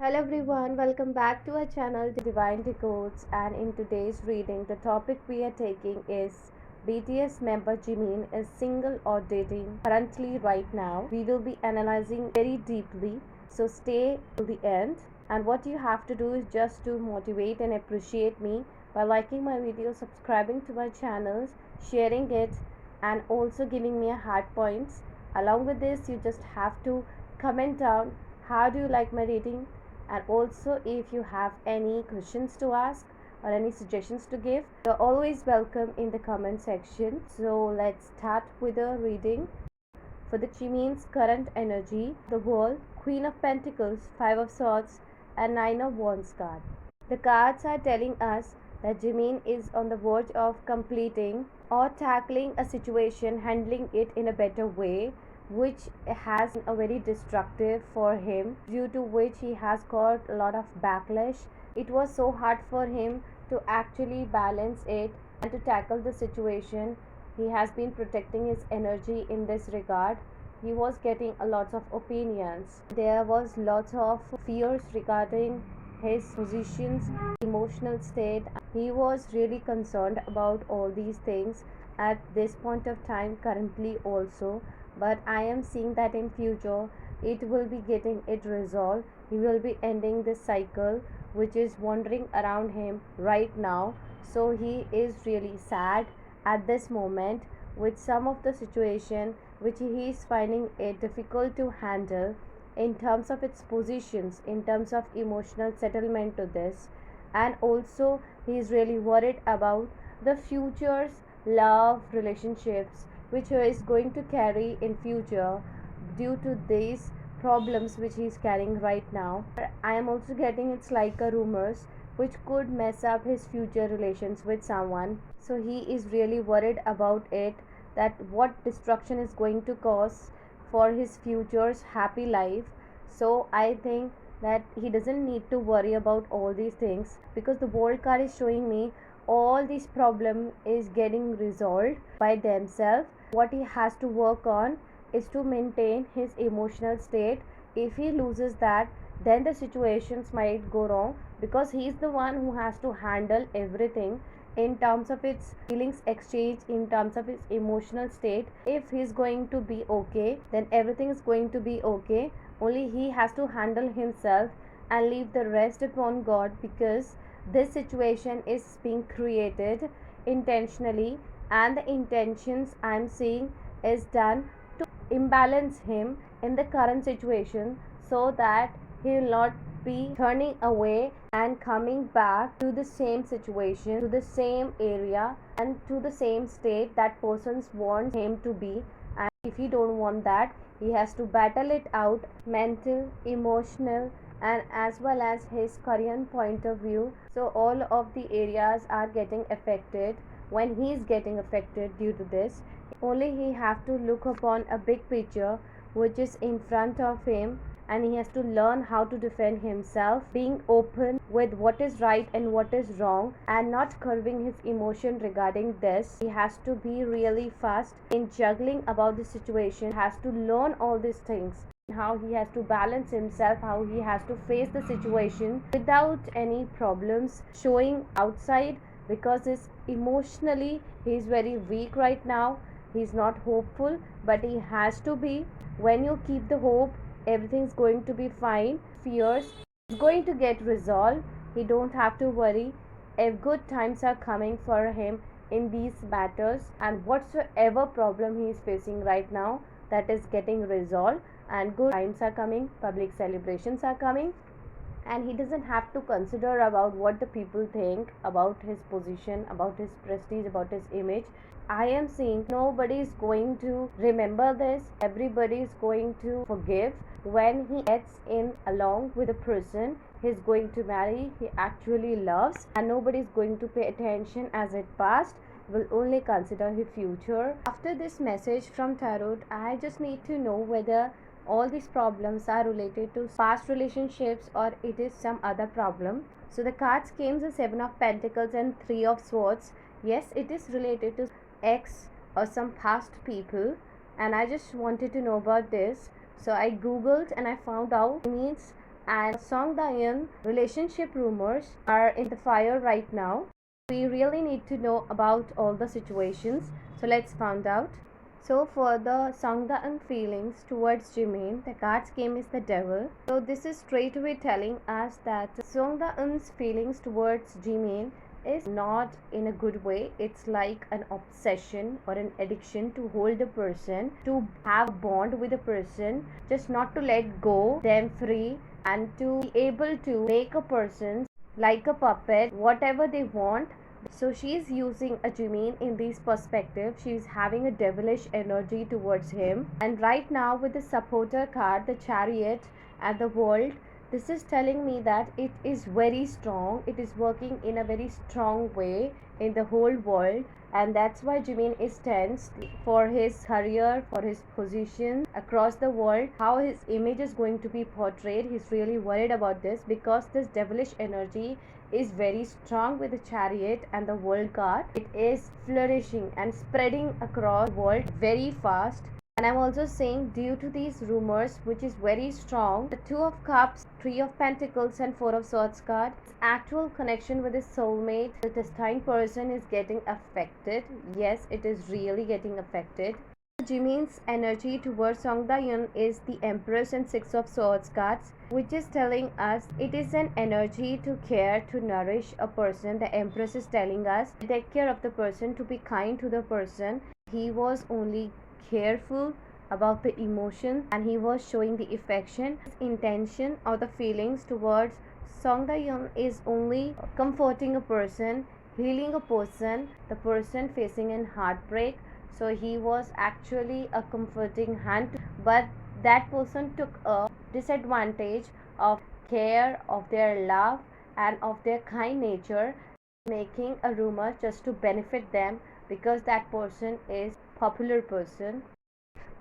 Hello everyone, welcome back to our channel Divine Decodes, and in today's reading the topic we are taking is BTS member Jimin is single or dating currently right now. We will be analyzing very deeply, so stay till the end, and what you have to do is just to motivate and appreciate me by liking my video, subscribing to my channels, sharing it, and also giving me a heart points. Along with this, you just have to comment down how do you like my reading, and also if you have any questions to ask or any suggestions to give, you're always welcome in the comment section. So let's start with the reading. For the Jimin's current energy, the World, Queen of Pentacles, Five of Swords, and Nine of Wands card. The cards are telling us that Jimin is on the verge of completing or tackling a situation, handling it in a better way, which has been a very destructive for him, due to which he has got a lot of backlash. It was so hard for him to actually balance it and to tackle the situation. He has been protecting his energy in this regard. He was getting a lot of opinions. There was lots of fears regarding his positions, emotional state. He was really concerned about all these things at this point of time currently also, but I am seeing that in future it will be getting it resolved. He will be ending this cycle which is wandering around him right now. So he is really sad at this moment with some of the situation which he is finding it difficult to handle in terms of its positions, in terms of emotional settlement to this. And also he is really worried about the futures love relationships which he is going to carry in future due to these problems which he is carrying right now. I am also getting it's like a rumors which could mess up his future relations with someone. So he is really worried about it, that what destruction is going to cause for his future's happy life. So I think that he doesn't need to worry about all these things, because the world card is showing me all this problem is getting resolved by themselves. What he has to work on is to maintain his emotional state. If he loses that, then the situations might go wrong, because he is the one who has to handle everything in terms of its feelings exchange, in terms of his emotional state. If he's going to be okay, then everything is going to be okay. Only he has to handle himself and leave the rest upon God, because this situation is being created intentionally, and the intentions I'm seeing is done to imbalance him in the current situation, so that he will not be turning away and coming back to the same situation, to the same area, and to the same state that persons want him to be. And if he don't want that, he has to battle it out, mental, emotional, and as well as his Korean point of view. So all of the areas are getting affected when he is getting affected due to this. Only he have to look upon a big picture which is in front of him, and he has to learn how to defend himself, being open with what is right and what is wrong, and not curbing his emotion regarding this. He has to be really fast in juggling about the situation. He has to learn all these things, how he has to balance himself, how he has to face the situation without any problems showing outside, because his emotionally he is very weak right now. He's not hopeful, but he has to be. When you keep the hope, everything's going to be fine. Fears is going to get resolved. He don't have to worry. If good times are coming for him in these matters, and whatsoever problem he is facing right now, that is getting resolved, and good times are coming, public celebrations are coming, and he doesn't have to consider about what the people think about his position, about his prestige, about his image. I am seeing nobody is going to remember this. Everybody is going to forgive when he gets in along with a person he's going to marry, he actually loves, and nobody is going to pay attention as it passed, will only consider his future. After this message from Tarot, I just need to know whether all these problems are related to past relationships or it is some other problem. So the cards came the Seven of Pentacles and Three of Swords. Yes, it is related to ex or some past people, and I just wanted to know about this. So I googled and I found out it means and Song Dayan relationship rumors are in the fire right now. We really need to know about all the situations, so let's find out. So for the Sangdaan feelings towards Jimin, the card's game is the devil. So this is straight away telling us that Sangdaan's feelings towards Jimin is not in a good way. It's like an obsession or an addiction to hold a person, to have a bond with a person, just not to let go them free, and to be able to make a person like a puppet, whatever they want. So she's using a Jimin in this perspective. She's having a devilish energy towards him. And right now with the supporter card, the chariot and the world, this is telling me that it is very strong. It is working in a very strong way in the whole world. And that's why Jimin is tense for his career, for his position across the world, how his image is going to be portrayed. He's really worried about this because this devilish energy is very strong with the chariot and the world card. It is flourishing and spreading across the world very fast. And I'm also saying, due to these rumors, which is very strong, the Two of Cups, Three of Pentacles, and Four of Swords card, his actual connection with his soulmate, the destined person, is getting affected. Yes, it is really getting affected. Jimin's energy towards Song Dayan is the Empress and Six of Swords cards, which is telling us it is an energy to care, to nourish a person. The Empress is telling us to take care of the person, to be kind to the person. He was only careful about the emotion and he was showing the affection. His intention or the feelings towards Song Dayan is only comforting a person, healing a person, the person facing an heartbreak. So he was actually a comforting hand, but that person took a disadvantage of care, of their love, and of their kind nature, making a rumor just to benefit them because that person is popular person.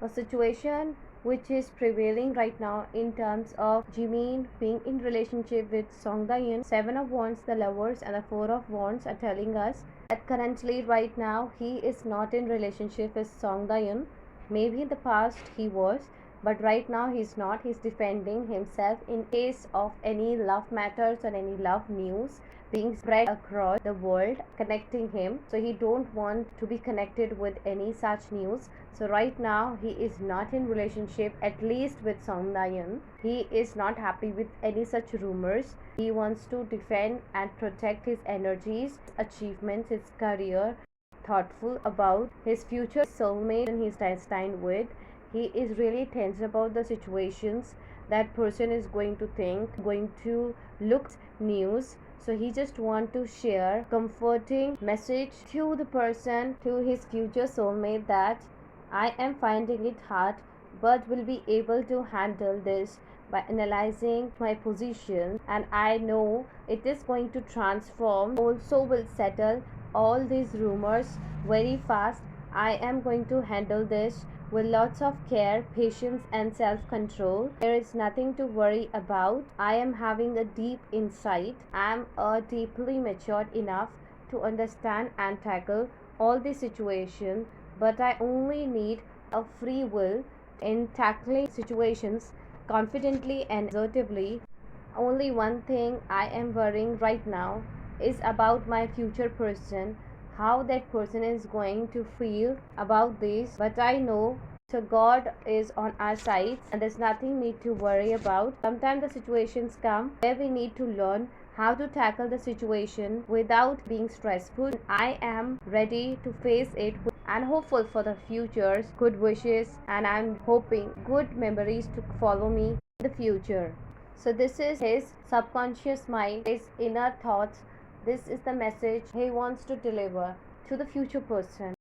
A situation which is prevailing right now in terms of Jimin being in relationship with Song Dayan. Seven of Wands, the Lovers, and the Four of Wands are telling us that currently right now he is not in relationship with Song Dayan. Maybe in the past he was, but right now he's not. He's defending himself in case of any love matters or any love news being spread across the world connecting him. So he don't want to be connected with any such news. So right now he is not in relationship, at least with Song Dayan. He is not happy with any such rumors. He wants to defend and protect his energies, achievements, his career, thoughtful about his future soulmate and he's destined with. He is really tense about the situations that person is going to think, going to look news. So he just want to share comforting message to the person, to his future soulmate, that I am finding it hard but will be able to handle this by analyzing my position, and I know it is going to transform, also will settle all these rumors very fast. I am going to handle this with lots of care, patience, and self-control. There is nothing to worry about. I am having a deep insight. I am deeply matured enough to understand and tackle all the situations, but I only need a free will in tackling situations confidently and assertively. Only one thing I am worrying right now is about my future person, how that person is going to feel about this. But I know, so God is on our side and there's nothing need to worry about. Sometimes the situations come where we need to learn how to tackle the situation without being stressful. I am ready to face it and hopeful for the futures, good wishes, and I'm hoping good memories to follow me in the future. So this is his subconscious mind, his inner thoughts. This is the message he wants to deliver to the future person.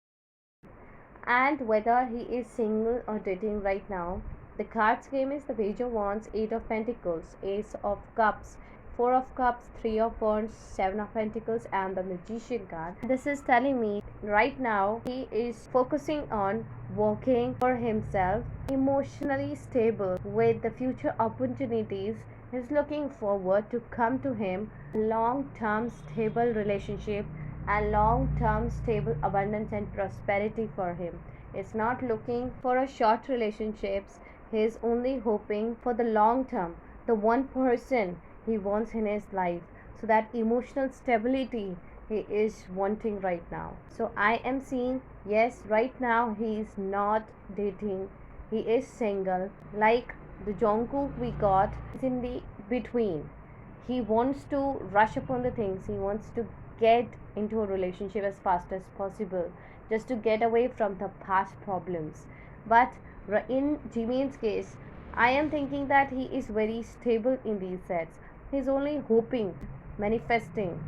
And whether he is single or dating right now, the cards game is the Page of Wands, Eight of Pentacles, Ace of Cups, Four of Cups, Three of Wands, Seven of Pentacles, and the Magician card. This is telling me right now he is focusing on working for himself, emotionally stable with the future opportunities. He's looking forward to come to him long-term stable relationship and long-term stable abundance and prosperity for him. He's not looking for a short relationships. He is only hoping for the long term, the one person he wants in his life. So that emotional stability he is wanting right now. So I am seeing, yes, right now he is not dating, he is single. Like the Jungkook we got is in the between. He wants to rush upon the things, he wants to get into a relationship as fast as possible, just to get away from the past problems. But in Jimin's case, I am thinking that he is very stable in these sets. He's only hoping, manifesting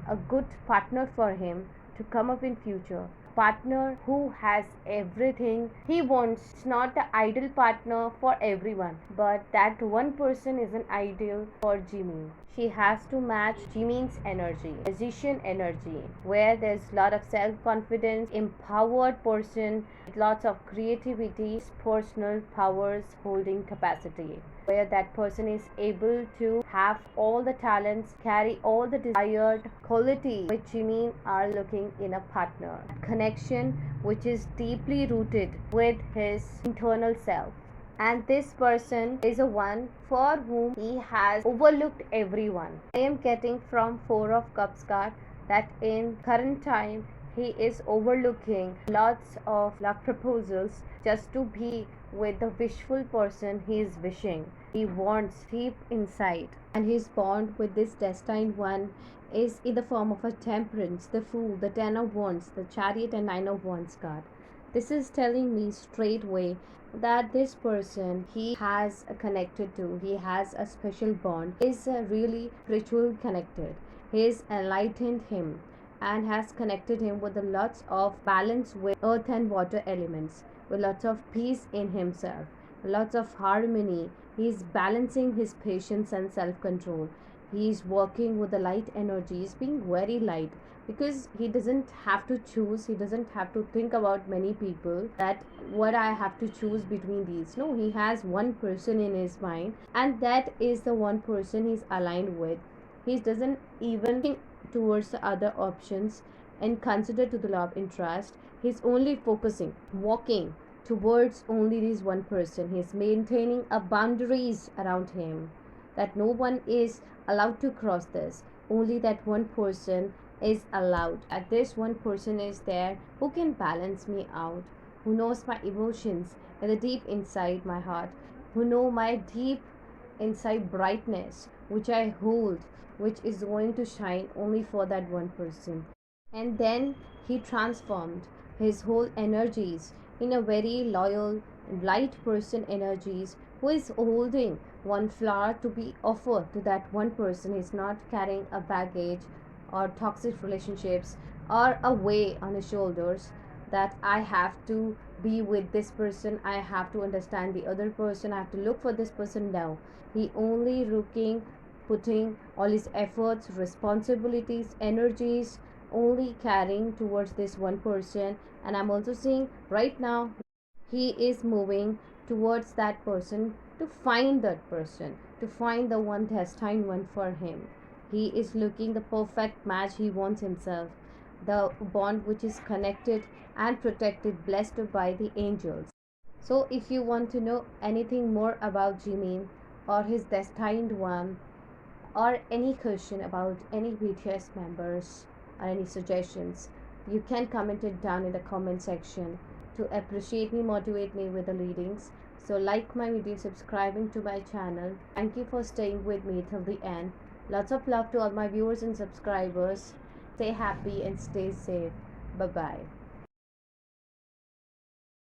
a good partner for him to come up in future, partner who has everything he wants. It's not the ideal partner for everyone, but that one person is an ideal for Jimin. She has to match Jimin's energy, musician energy, where there's a lot of self-confidence, empowered person, lots of creativity, personal powers, holding capacity, where that person is able to have all the talents, carry all the desired quality which Jimin are looking in a partner. Connection which is deeply rooted with his internal self. And this person is a one for whom he has overlooked everyone. I am getting from Four of Cups card that in current time he is overlooking lots of love proposals just to be with the wishful person he is wishing. He wants deep inside, and his bond with this destined one is in the form of a temperance, the fool, the 10 of wands, the chariot and 9 of wands card. This is telling me straightway that this person he has connected to, he has a special bond, is really spiritual connected. He is enlightened him and has connected him with a lots of balance with earth and water elements, with lots of peace in himself, lots of harmony. He is balancing his patience and self-control. He is working with the light energies, being very light, because he doesn't have to choose, he doesn't have to think about many people that what I have to choose between these. No, he has one person in his mind, and that is the one person he's aligned with. He doesn't even think towards the other options and consider to the love interest. He's only focusing, walking towards only this one person. He's maintaining a boundaries around him, that no one is allowed to cross this. Only that one person is allowed. At this one person is there who can balance me out, who knows my emotions in the deep inside my heart, who know my deep inside brightness which I hold, which is going to shine only for that one person. And then he transformed his whole energies in a very loyal, light person energies, who is holding one flower to be offered to that one person. He's not carrying a baggage or toxic relationships or a weight on his shoulders that I have to be with this person, I have to understand the other person, I have to look for this person now. He only looking, putting all his efforts, responsibilities, energies, only carrying towards this one person. And I'm also seeing right now he is moving towards that person, to find that person, to find the one destined one for him. He is looking the perfect match he wants himself, the bond which is connected and protected, blessed by the angels. So if you want to know anything more about Jimin or his destined one, or any question about any BTS members or any suggestions, you can comment it down in the comment section to appreciate me, motivate me with the readings. So like my video, subscribing to my channel. Thank you for staying with me till the end. Lots of love to all my viewers and subscribers. Stay happy and stay safe. Bye bye.